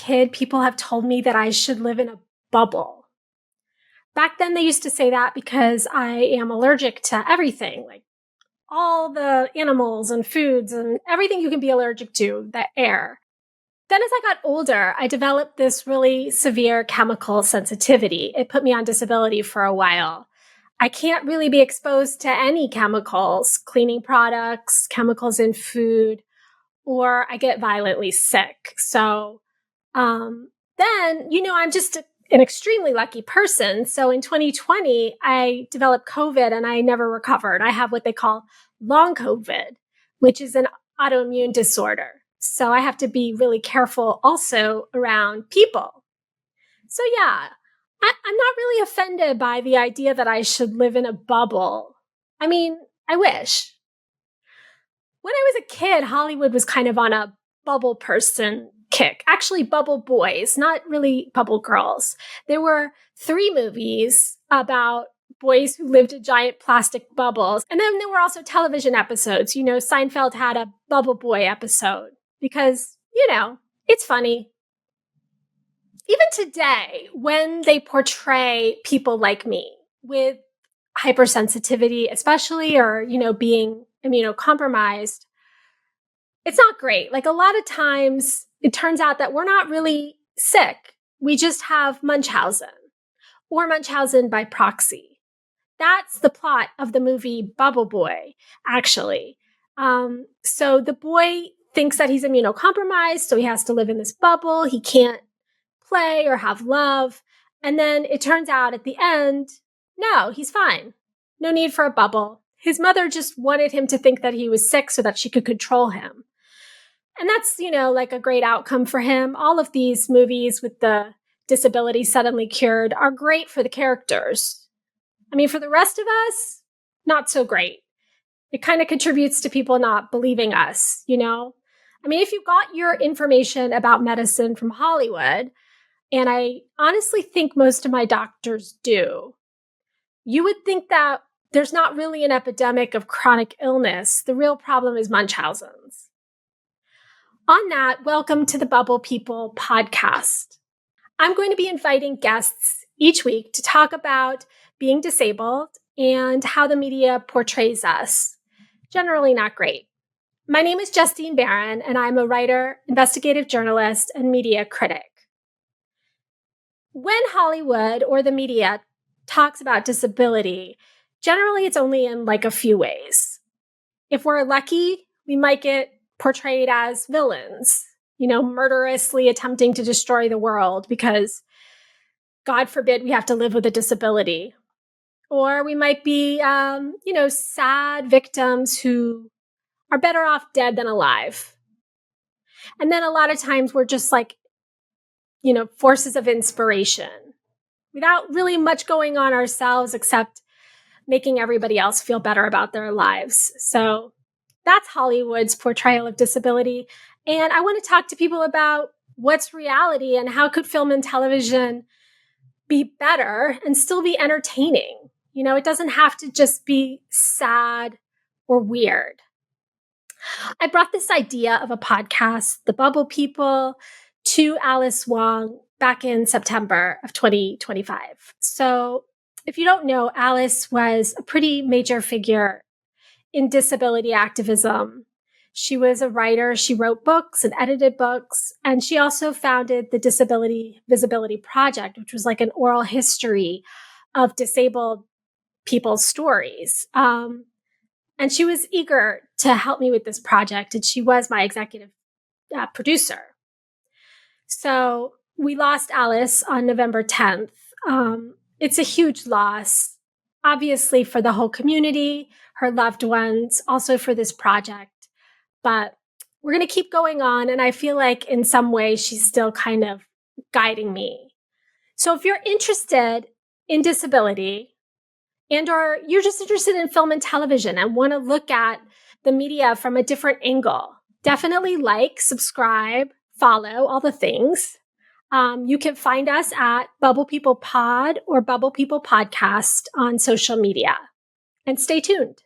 kid, people have told me that I should live in a bubble. Back then, they used to say that because I am allergic to everything, like all the animals and foods and everything you can be allergic to, the air. Then as I got older, I developed this really severe chemical sensitivity. It put me on disability for a while. I can't really be exposed to any chemicals, cleaning products, chemicals in food, or I get violently sick. So then, I'm just an extremely lucky person. So in 2020, I developed COVID and I never recovered. I have what they call long COVID, which is an autoimmune disorder. So I have to be really careful also around people. So yeah, I'm not really offended by the idea that I should live in a bubble. I mean, I wish. When I was a kid, Hollywood was kind of on a bubble person kick. Actually, bubble boys, not really bubble girls. There were 3 movies about boys who lived in giant plastic bubbles. And then there were also television episodes. Seinfeld had a bubble boy episode because, it's funny. Even today, when they portray people like me with hypersensitivity, especially, or, being immunocompromised, it's not great. Like a lot of times it turns out that we're not really sick. We just have Munchausen or Munchausen by proxy. That's the plot of the movie Bubble Boy, actually. So the boy thinks that he's immunocompromised, so he has to live in this bubble. He can't play or have love. And then it turns out at the end, no, he's fine. No need for a bubble. His mother just wanted him to think that he was sick so that she could control him. And that's, like a great outcome for him. All of these movies with the disability suddenly cured are great for the characters. I mean, for the rest of us, not so great. It kind of contributes to people not believing us, I mean, if you got your information about medicine from Hollywood, and I honestly think most of my doctors do, you would think that there's not really an epidemic of chronic illness. The real problem is Munchausen's. On that, welcome to the Bubble People podcast. I'm going to be inviting guests each week to talk about being disabled and how the media portrays us. Generally not great. My name is Justine Barron, and I'm a writer, investigative journalist, and media critic. When Hollywood or the media talks about disability, generally it's only in like a few ways. If we're lucky, we might get portrayed as villains, murderously attempting to destroy the world because, God forbid, we have to live with a disability. Or we might be, sad victims who are better off dead than alive. And then a lot of times we're just like, forces of inspiration without really much going on ourselves except making everybody else feel better about their lives. So that's Hollywood's portrayal of disability. And I want to talk to people about what's reality and how could film and television be better and still be entertaining. It doesn't have to just be sad or weird. I brought this idea of a podcast, The Bubble People, to Alice Wong back in September of 2025. So if you don't know, Alice was a pretty major figure in disability activism. She was a writer. She wrote books and edited books. And she also founded the Disability Visibility Project, which was like an oral history of disabled people's stories. And she was eager to help me with this project. And she was my executive producer. So we lost Alice on November 10th. It's a huge loss, obviously for the whole community, her loved ones, also for this project. But we're going to keep going on. And I feel like in some way she's still kind of guiding me. So if you're interested in disability and or you're just interested in film and television and want to look at the media from a different angle, definitely like, subscribe, follow, all the things. You can find us at Bubble People Pod or Bubble People Podcast on social media. And stay tuned.